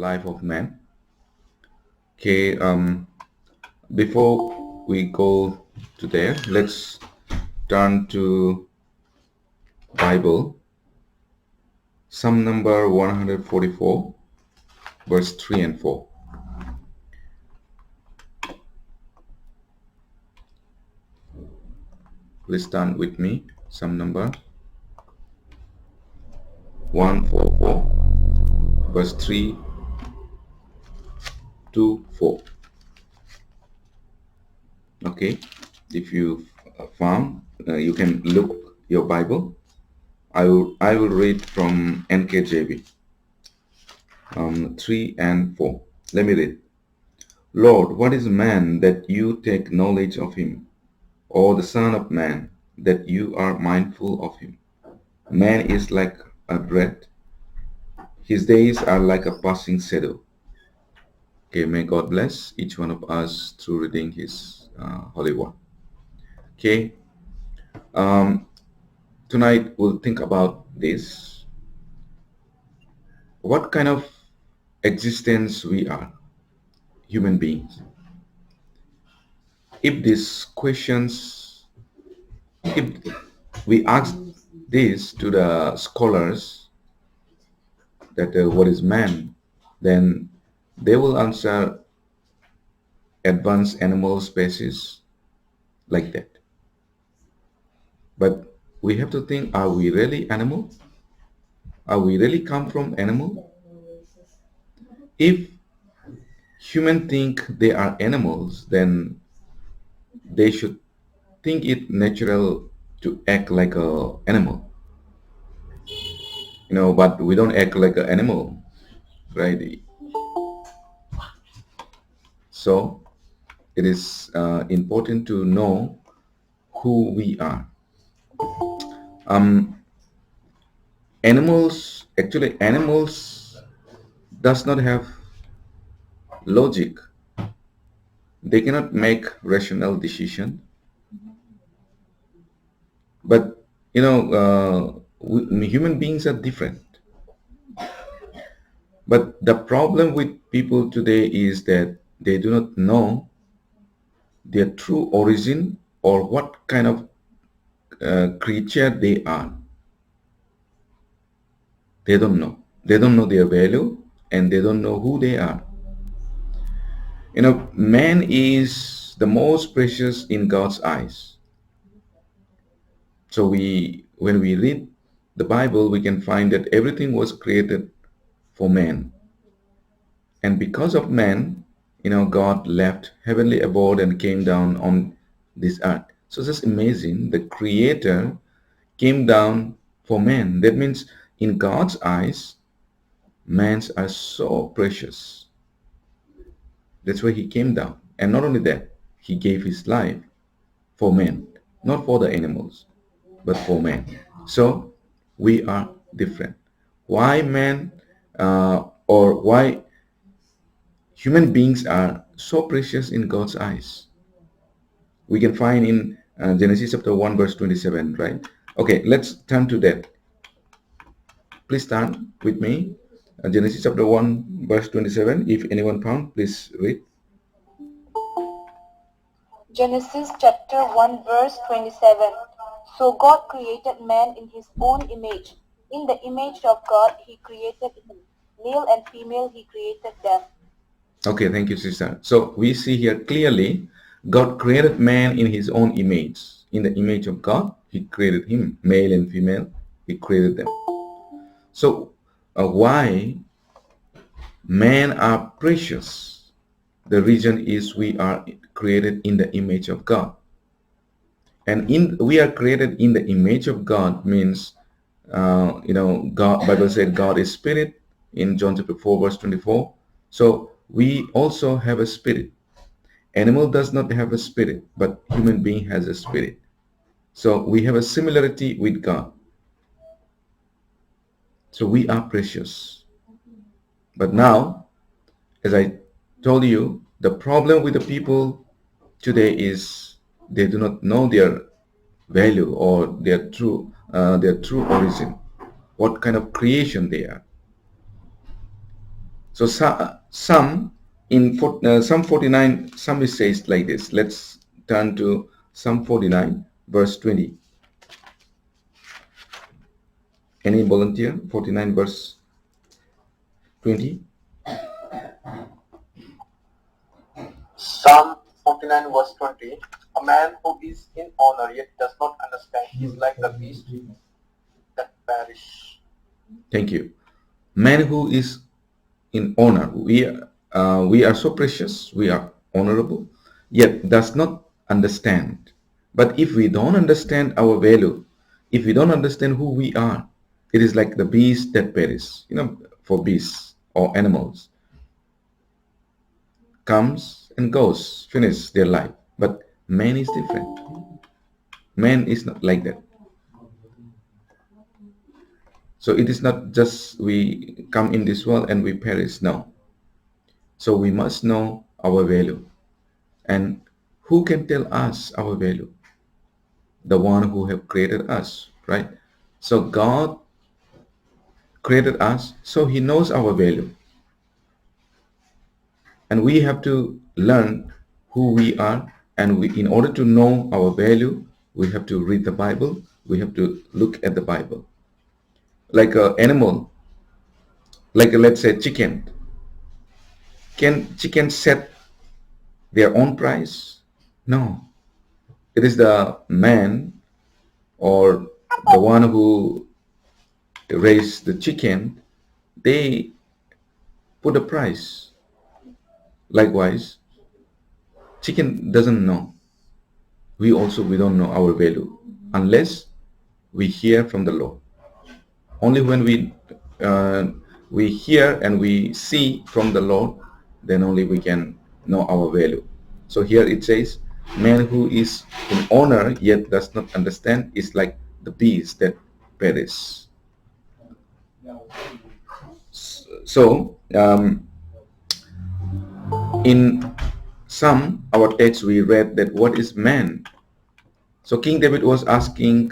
life of man. Okay, before we go to there, let's turn to Bible, Psalm number 144, verse 3 and 4. Please turn with me, Psalm number 144, verse 3 to 4. Okay, if you found, you can look your Bible. I will read from NKJV, 3 and 4. Let me read. Lord, what is man that you take knowledge of him, or the Son of Man that you are mindful of him? Man is like a breath, his days are like a passing shadow. Okay, may God bless each one of us through reading his holy word. Okay, tonight we'll think about this. What kind of existence we are, human beings? If these questions, if we ask this to the scholars, that what is man, then they will answer advanced animal species like that. But we have to think, are we really animal? Are we really come from animal? If human think they are animals, then they should think it natural to act like a animal. But we don't act like an animal, right? So it is important to know who we are. Animals does not have logic. They cannot make rational decision. But human beings are different. But the problem with people today is that they do not know their true origin or what kind of creature they are. They don't know. They don't know their value and they don't know who they are. Man is the most precious in God's eyes. So when we read the Bible, we can find that everything was created for man. And because of man, God left heavenly abode and came down on this earth. So just imagine the creator came down for man. That means in God's eyes, mans are so precious. That's why he came down. And not only that, he gave his life for men, not for the animals, but for men. So we are different. Why man or why human beings are so precious in God's eyes? We can find in Genesis chapter 1 verse 27, right? Okay, let's turn to that. Please turn with me. Genesis chapter 1 verse 27. If anyone found, please read. Genesis chapter 1 verse 27. So God created man in his own image. In the image of God he created him. Male and female he created them. Okay, thank you, sister. So we see here clearly God created man in his own image. In the image of God, he created him. Male and female, he created them. So why men are precious? The reason is we are created in the image of God. And we are created in the image of God means, God, Bible said God is spirit in John chapter 4 verse 24. So we also have a spirit. Animal does not have a spirit, but human being has a spirit. So we have a similarity with God. So we are precious. But now, as I told you, the problem with the people today is they do not know their value or their true origin, what kind of creation they are. So some in Psalm 49, some it says like this. Let's turn to Psalm 49, verse 20. Any volunteer? 49, verse 20. Psalm 49 verse 20. A man who is in honor yet does not understand is like the beast that perish. Thank you. Man who is in honor. We are so precious. We are honorable, yet does not understand. But if we don't understand our value, if we don't understand who we are, it is like the beast that perish. For beasts or animals, comes and goes, finish their life. But man is different. Man is not like that. So it is not just we come in this world and we perish. No. So we must know our value. And who can tell us our value? The one who have created us, right? So God created us, so he knows our value. And we have to learn who we are. And in order to know our value, we have to read the Bible. We have to look at the Bible. Like an animal, like let's say chicken. Can chicken set their own price? No. It is the man or the one who raised the chicken, they put a price. Likewise, chicken doesn't know. We don't know our value unless we hear from the Lord. Only when we hear and we see from the Lord, then only we can know our value. So here it says, man who is in honor yet does not understand is like the beast that perish. So in some our text we read that what is man? So King David was asking,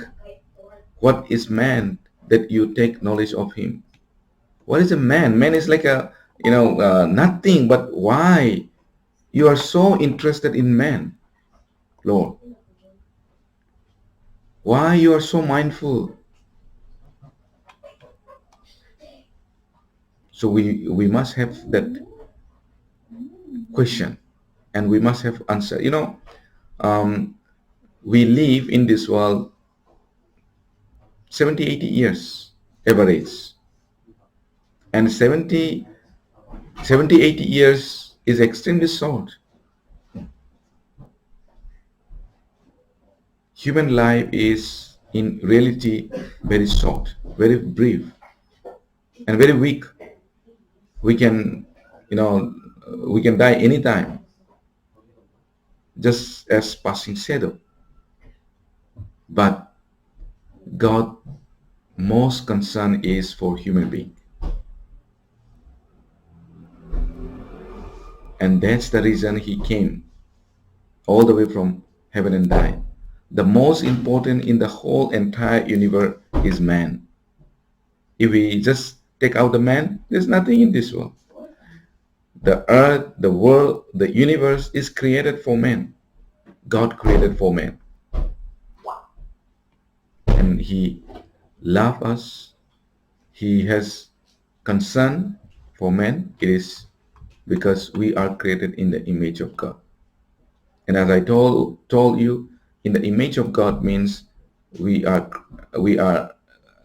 what is man that you take knowledge of him? What is a man? Man is like a nothing. But why you are so interested in man, Lord? Why you are so mindful? So we must have that question, and we must have answer. We live in this world 70, 80 years average, and 70, 80 years is extremely short. Human life is in reality very short, very brief, and very weak. We can, we can die anytime, just as passing shadow. But God most concern is for human being. And that's the reason he came all the way from heaven and died. The most important in the whole entire universe is man. If we just take out the man, there's nothing in this world. The earth, the world, the universe is created for man. God created for man. And he loves us. He has concern for man. It is because we are created in the image of God. And as I told you, in the image of God means we are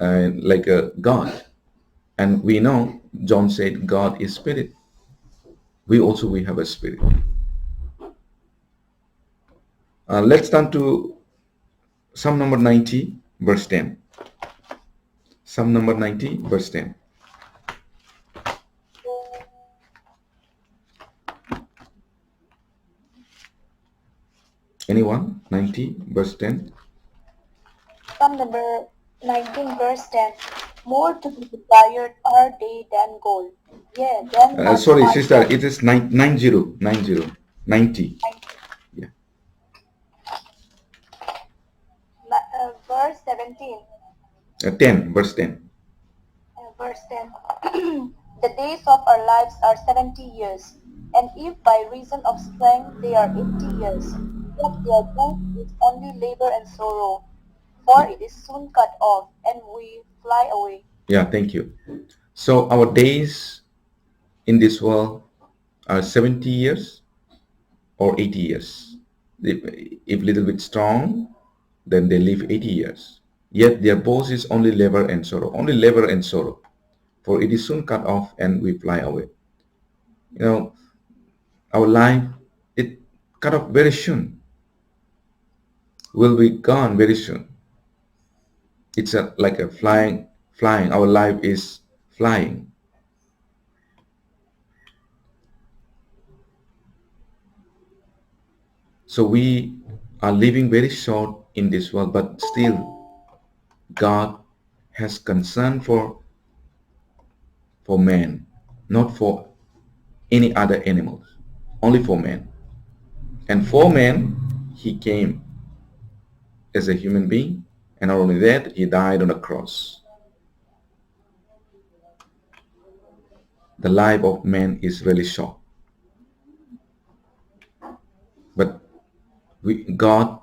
like a God. And we know John said God is spirit. We have a spirit. Let's turn to Psalm number 90, verse 10. Psalm number 90, verse 10. Anyone? 90, verse 10. Psalm number 19, verse 10. More to be desired are they than gold. Yeah, than much Sorry, fine sister, gold. it is 90. Yeah. Verse 17, 10, verse 10. verse 10. The days of our lives are 70 years, and if by reason of strength they are 80 years, yet their boast is only labor and sorrow, for it is soon cut off, and we fly away. Yeah, thank you. So our days in this world are 70 years or 80 years. If little bit strong, then they live 80 years. Yet their boast is only labor and sorrow, only labor and sorrow. For it is soon cut off and we fly away. You know, our life, it cut off very soon, will be gone very soon. It's like a flying. Our life is flying. So we are living very short in this world, but still God has concern for man, not for any other animals, only for man. And for man, he came as a human being, and not only that, he died on a cross. The life of man is really short, but God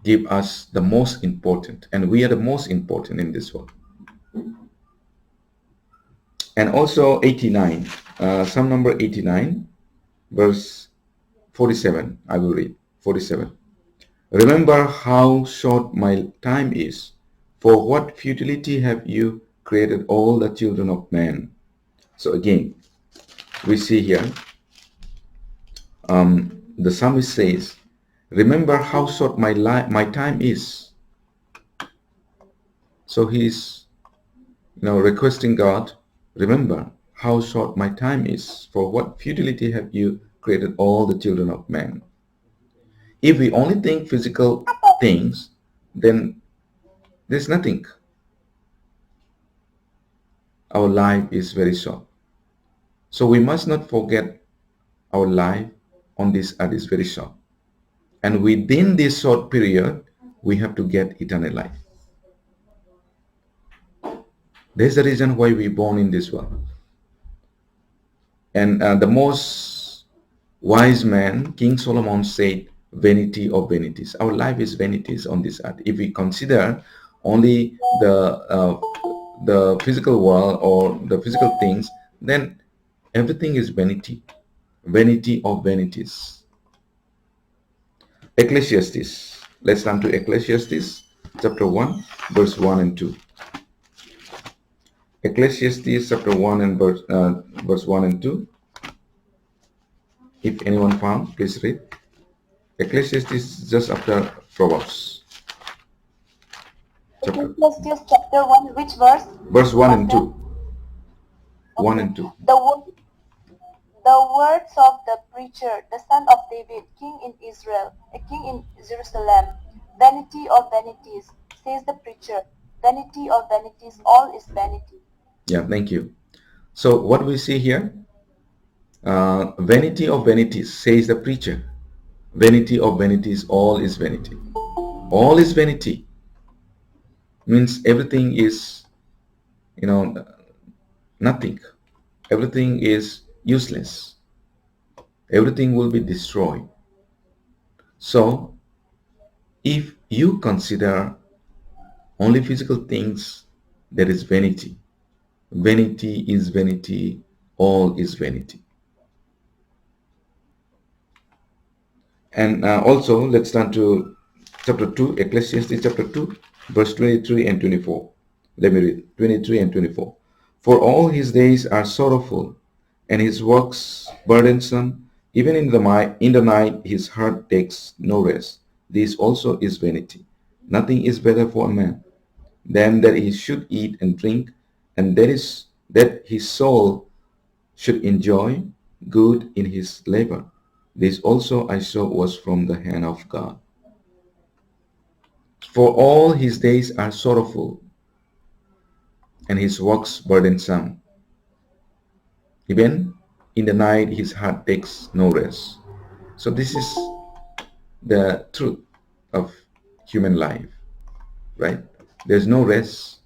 give us the most important, and we are the most important in this world. And also 89, Psalm number 89, verse 47. I will read 47. Remember how short my time is. For what futility have you created all the children of man? So again, we see here, the psalmist says, remember how short my time is. So he's, requesting God, remember how short my time is. For what futility have you created all the children of man? If we only think physical things, then there's nothing. Our life is very short. So we must not forget our life on this earth is very short. And within this short period, we have to get eternal life. There's the reason why we born in this world. And the most wise man, King Solomon, said, vanity of vanities. Our life is vanities on this earth. If we consider only the physical world or the physical things, then everything is vanity. Vanity of vanities. Ecclesiastes. Let's turn to Ecclesiastes chapter 1, verse 1 and 2. Ecclesiastes chapter 1 and verse 1 and 2. If anyone found, please read. Ecclesiastes is just after Proverbs. Ecclesiastes chapter 1, which verse? Verse 1 and 2. Okay. 1 and 2. The words of the preacher, the son of David, king in Israel, a king in Jerusalem. Vanity of vanities, says the preacher. Vanity of vanities, all is vanity. Yeah, thank you. So what we see here, vanity of vanities, says the preacher. Vanity of vanities, all is vanity. All is vanity. Means everything is, nothing. Everything is useless. Everything will be destroyed. So if you consider only physical things, there is vanity. Vanity is vanity. All is vanity. And also, let's turn to chapter 2, Ecclesiastes chapter 2, verse 23 and 24. Let me read 23 and 24. For all his days are sorrowful, and his works burdensome. Even in the night his heart takes no rest. This also is vanity. Nothing is better for a man than that he should eat and drink, and that his soul should enjoy good in his labor. This also I saw was from the hand of God. For all his days are sorrowful, and his works burdensome. Even in the night his heart takes no rest. So this is the truth of human life, right? There's no rest.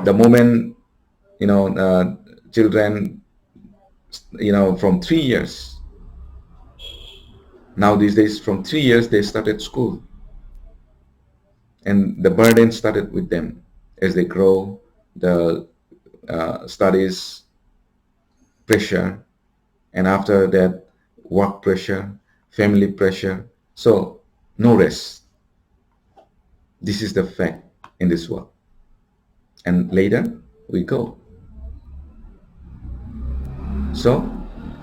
The moment children, from 3 years. Now these days, from 3 years, they started school, and the burden started with them as they grow. The studies pressure, and after that, work pressure, family pressure. So no rest. This is the fact in this world. And later we go. So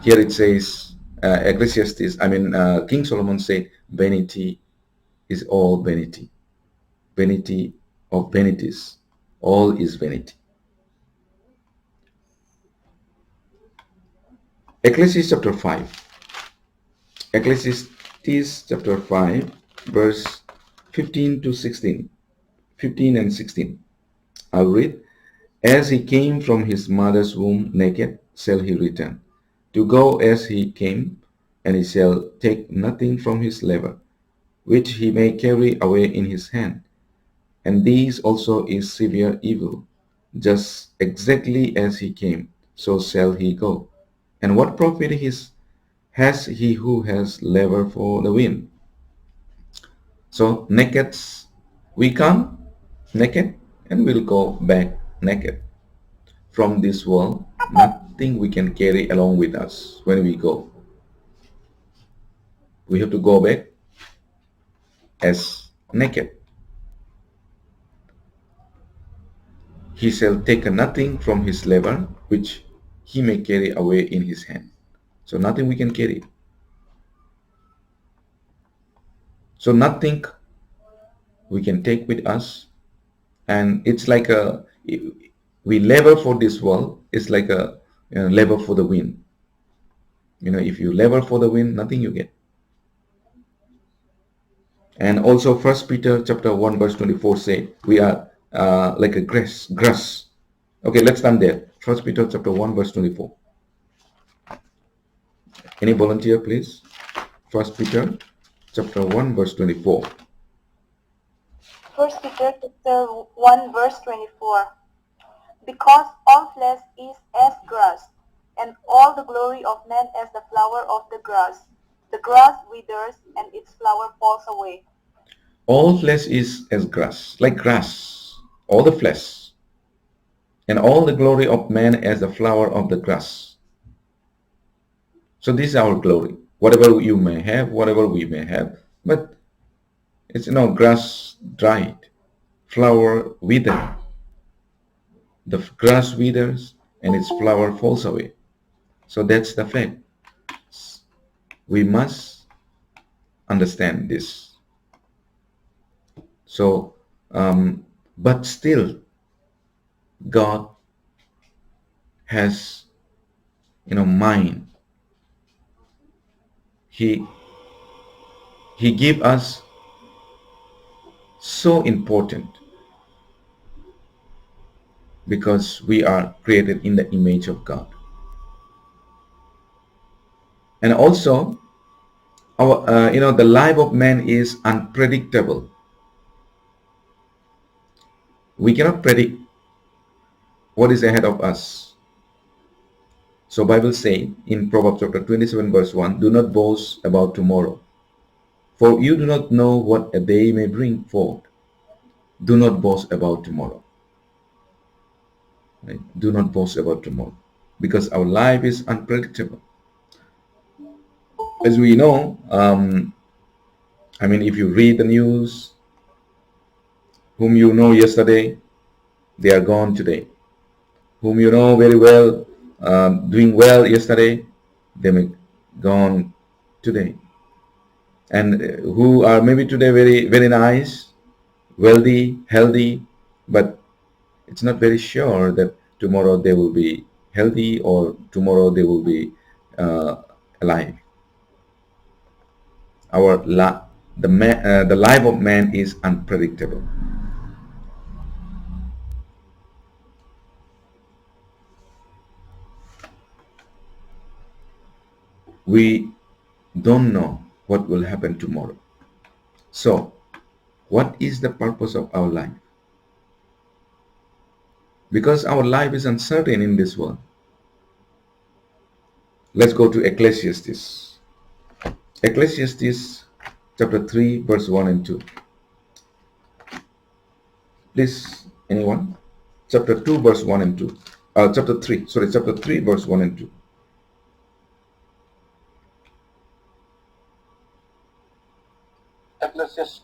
here it says, Ecclesiastes, King Solomon said, vanity is all vanity. Vanity of vanities. All is vanity. Ecclesiastes chapter 5. Ecclesiastes chapter 5, verse 15 to 16. 15 and 16. I'll read. As he came from his mother's womb naked, shall he return, to go as he came, and he shall take nothing from his labor, which he may carry away in his hand. And this also is severe evil. Just exactly as he came, so shall he go. And what profit has he who has labor for the wind? So naked, we come naked, and we'll go back naked. From this world, nothing we can carry along with us when we go. We have to go back as naked. He shall take nothing from his labor, which he may carry away in his hand. So nothing we can carry. So nothing we can take with us. And it's like we labor for this world. It's like a labor for the wind. If you labor for the wind, nothing you get. And also First Peter chapter 1 verse 24 say we are like a grass. Okay, let's stand there. First Peter chapter 1 verse 24. Any volunteer, please? First Peter chapter 1 verse 24. First Peter chapter 1 verse 24. Because all flesh is as grass, and all the glory of man as the flower of the grass. The grass withers, and its flower falls away. All flesh is as grass, like grass, all the flesh, and all the glory of man as the flower of the grass. So this is our glory. Whatever you may have, whatever we may have, but it's grass dried, flower withered. The grass withers and its flower falls away. So that's the fact. We must understand this. So, but still, God has, mind. He give us so important because we are created in the image of God. And also, the life of man is unpredictable. We cannot predict what is ahead of us. So Bible say in Proverbs chapter 27 verse 1, do not boast about tomorrow, for you do not know what a day may bring forth. Do not boast about tomorrow. Right? Do not boast about tomorrow, because our life is unpredictable. As we know, if you read the news, whom you know yesterday, they are gone today. Whom you know very well, doing well yesterday, they may gone today. And who are maybe today very, very nice, wealthy, healthy, but it's not very sure that tomorrow they will be healthy or tomorrow they will be alive. The life of man is unpredictable. We don't know what will happen tomorrow. So, what is the purpose of our life? because our life is uncertain in this world. Let's go to Ecclesiastes. Ecclesiastes chapter 3, verse 1 and 2. Please, anyone? Chapter 2, verse 1 and 2. Chapter 3, verse 1 and 2. Ecclesiastes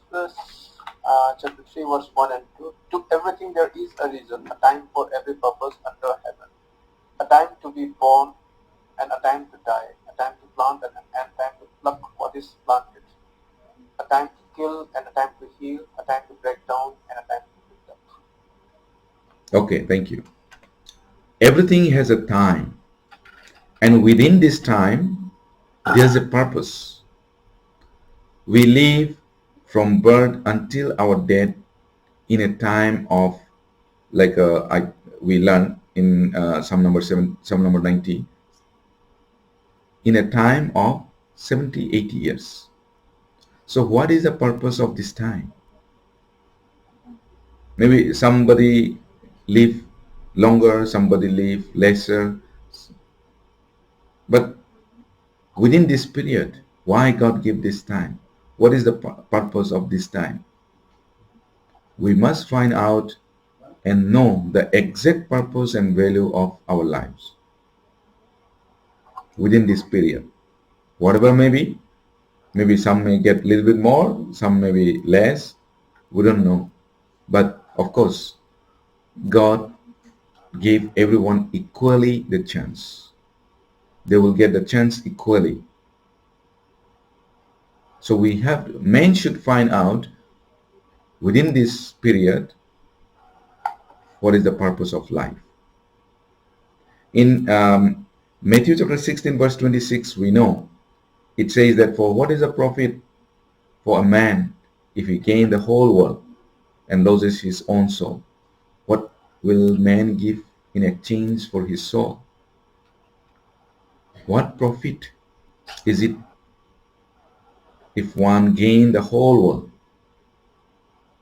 chapter 3 verse 1 and 2. To everything there is a reason, a time for every purpose under heaven. A time to be born and a time to die. A time to plant and time to pluck what is planted. A time to kill and a time to heal. A time to break down and a time to build up. Okay, thank you. Everything has a time, and within this time, there's a purpose. We live from birth until our death in a time of, like we learn in Psalm number 7, Psalm number 90, in a time of 70, 80 years. So what is the purpose of this time? Maybe somebody live longer, somebody live lesser, but within this period, why God give this time? What is the purpose of this time? We must find out and know the exact purpose and value of our lives within this period. Whatever may be, maybe some may get a little bit more, some may be less, we don't know. But of course, God gave everyone equally the chance. They will get the chance equally. So men should find out within this period what is the purpose of life. In Matthew chapter 16 verse 26, we know it says that, for what is a profit for a man if he gain the whole world and loses his own soul? What will man give in exchange for his soul? What profit is it if one gain the whole world,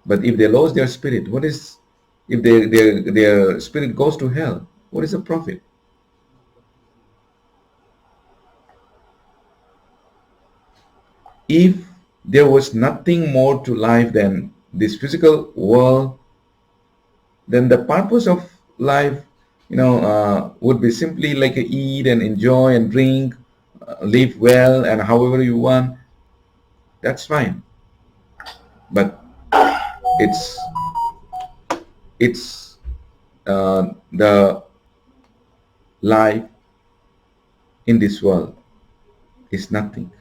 but if they lose their spirit? What is, if their spirit goes to hell, what is the profit? If there was nothing more to life than this physical world, then the purpose of life, would be simply like a eat and enjoy and drink, live well, and however you want. That's fine. But it's the life in this world is nothing,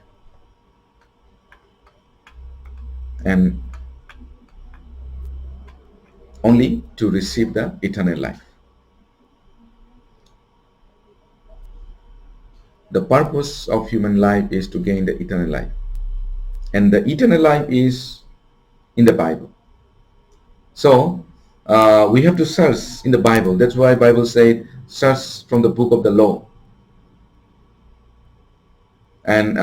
and only to receive the eternal life. The purpose of human life is to gain the eternal life, and the eternal life is in the Bible. So we have to search in the Bible. That's why Bible said, search from the book of the law. And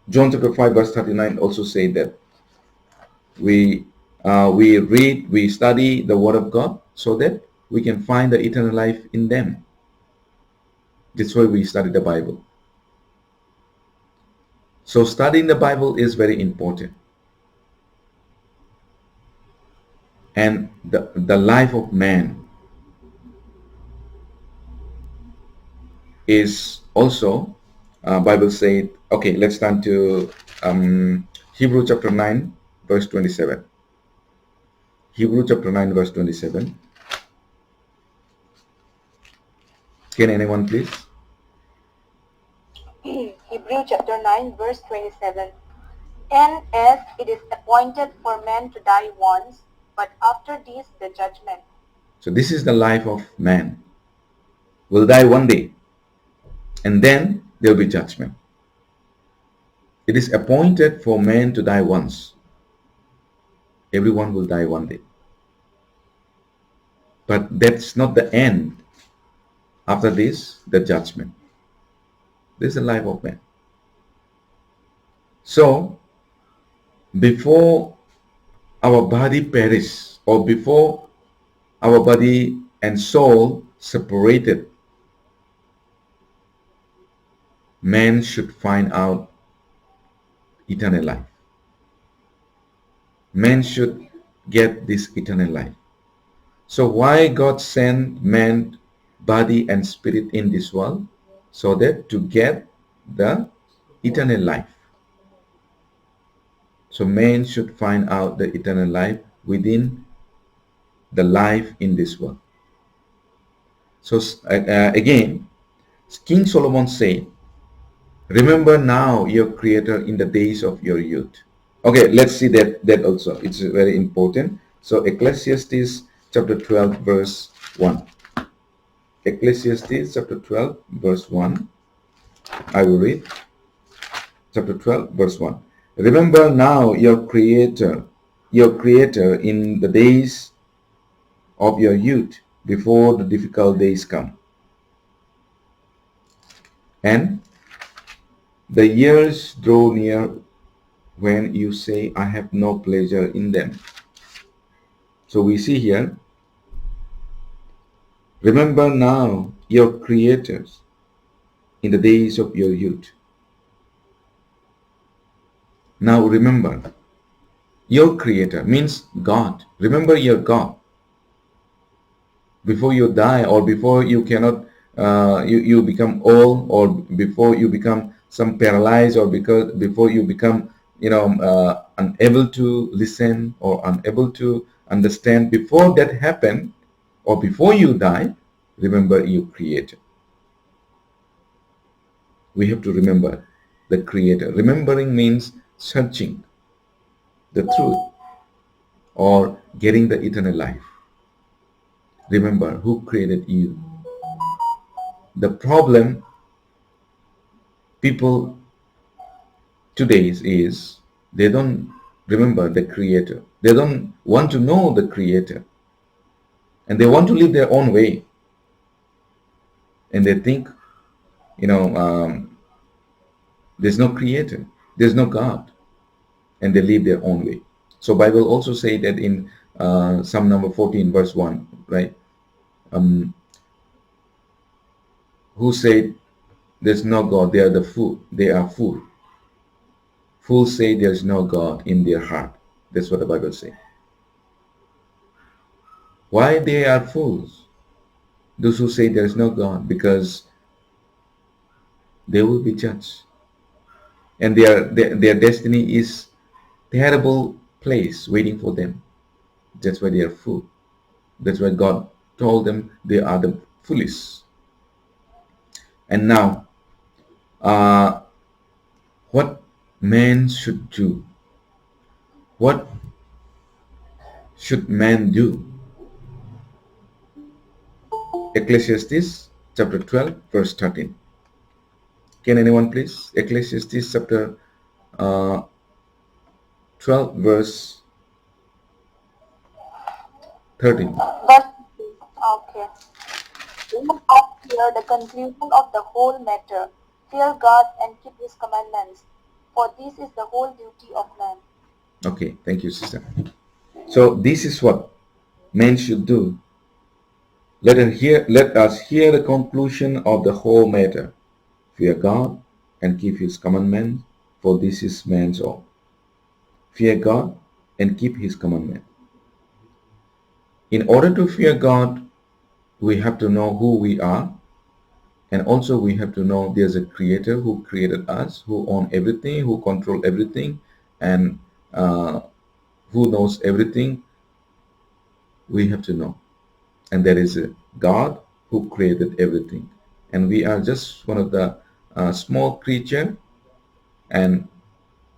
John chapter 5 verse 39 also said that we read, we study the word of God so that we can find the eternal life in them. That's why we study the Bible. So studying the Bible is very important. And the life of man is also, Bible said, okay, let's turn to Hebrew chapter 9 verse 27. Hebrew chapter 9 verse 27. Can anyone please? Hebrew chapter 9 verse 27. And as it is appointed for man to die once, but after this the judgment. So this is the life of man. Will die one day, and then there will be judgment. It is appointed for man to die once. Everyone will die one day. But that's not the end. After this, the judgment. This is the life of man. So, before our body perish, or before our body and soul separated, man should find out eternal life. Man should get this eternal life. So why God sent man, body and spirit in this world? So that to get the eternal life. So man should find out the eternal life within the life in this world. So again, King Solomon said, remember now your creator in the days of your youth. Okay, let's see that also. It's very important. So Ecclesiastes chapter 12 verse 1. Ecclesiastes chapter 12 verse 1. I will read chapter 12 verse 1. Remember now your creator in the days of your youth, before the difficult days come and the years draw near, when you say, I have no pleasure in them. So we see here, remember now your creators in the days of your youth. Now remember, your creator means God. Remember your God before you die, or before you cannot, you become old, or before you become some paralyzed, or because before you become, unable to listen or unable to understand. Before that happen, or before you die, remember your creator. We have to remember the creator. Remembering means searching the truth or getting the eternal life. Remember who created you. The problem people today is they don't remember the creator. They don't want to know the creator, and they want to live their own way, and they think, you know um, there's no creator, there's no God, and they live their own way. So Bible also say that in Psalm number 14 verse 1, right? Who said there's no God? They are the fool. They are fool. Fools say there's no God in their heart. That's what the Bible says. Why they are fools? Those who say there's no God, because they will be judged, and their destiny is terrible place waiting for them. That's why they are fool. That's why God told them they are the foolish. And now, uh, what man should do? What should man do? Ecclesiastes chapter 12 verse 13. Can anyone please? Ecclesiastes chapter uh, 12 verse 13. Verse 15. Okay. Let us hear the conclusion of the whole matter. Fear God and keep his commandments, for this is the whole duty of man. Okay, thank you, sister. So this is what men should do. Let us hear the conclusion of the whole matter. Fear God and keep his commandments, for this is man's all. Fear God and keep his commandment. In order to fear God, we have to know who we are, and also we have to know there's a creator who created us, who owns everything, who controls everything, and who knows everything. We have to know. And there is a God who created everything. And we are just one of the small creature, and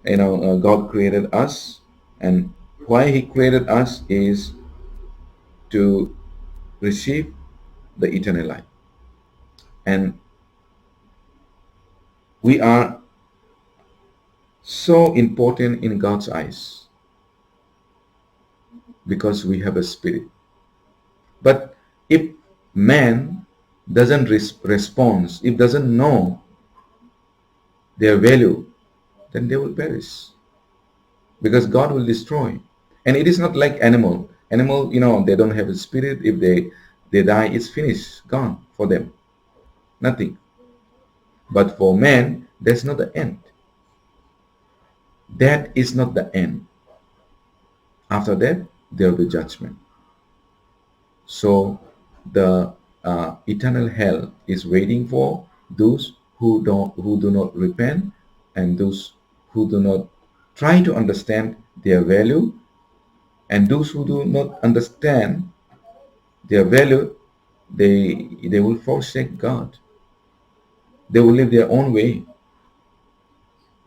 God created us, and why he created us is to receive the eternal life. And we are so important in God's eyes because we have a spirit. But if man doesn't respond, if doesn't know their value, then they will perish, because God will destroy. And it is not like animal. Animal, they don't have a spirit. If they die, it's finished, gone for them, nothing. But for man, that's not the end. That is not the end. After that, there will be judgment. So the eternal hell is waiting for those who do not repent, and those who do not try to understand their value, and those who do not understand their value, they will forsake God. They will live their own way,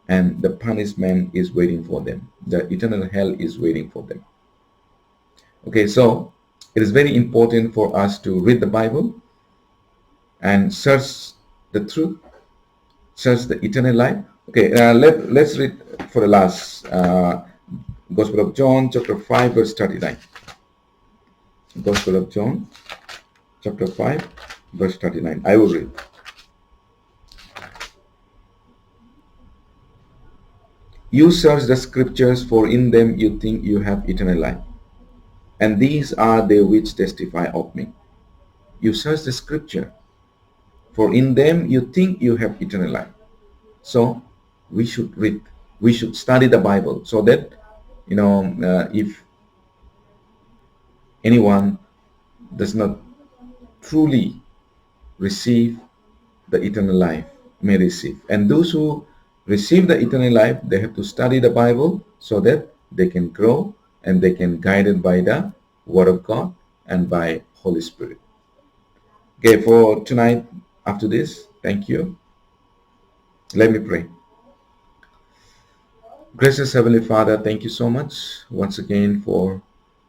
and the punishment is waiting for them. The eternal hell is waiting for them. Okay, so it is very important for us to read the Bible and search the truth, search the eternal life. Okay, let's read for the last Gospel of John, chapter 5, verse 39. Gospel of John, chapter 5, verse 39. I will read. You search the scriptures, for in them you think you have eternal life, and these are they which testify of me. You search the scripture, for in them you think you have eternal life. So we should read, we should study the Bible, so that if anyone does not truly receive the eternal life, may receive. And those who receive the eternal life, they have to study the Bible so that they can grow and they can guided by the Word of God and by Holy Spirit. Okay, for tonight, after this, thank you. Let me pray. Gracious Heavenly Father, thank you so much once again for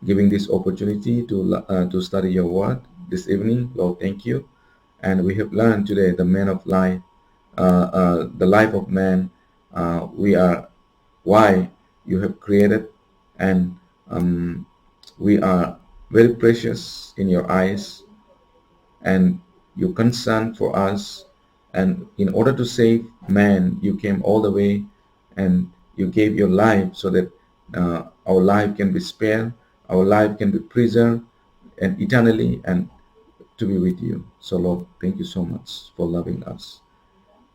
giving this opportunity to study your word this evening. Lord, thank you. And we have learned today the man of life, the life of man. We are why you have created, and we are very precious in your eyes, and your concern for us. And in order to save man, you came all the way and you gave your life so that our life can be spared, our life can be preserved and eternally and to be with you. So Lord, thank you so much for loving us,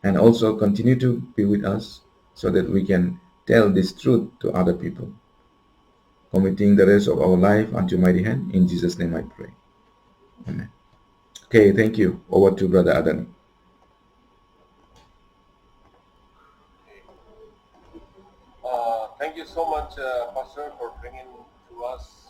and also continue to be with us so that we can tell this truth to other people, committing the rest of our life unto your mighty hand. In Jesus' name I pray. Amen. Okay, thank you. Over to Brother Adam. Thank you so much, Pastor, for bringing to us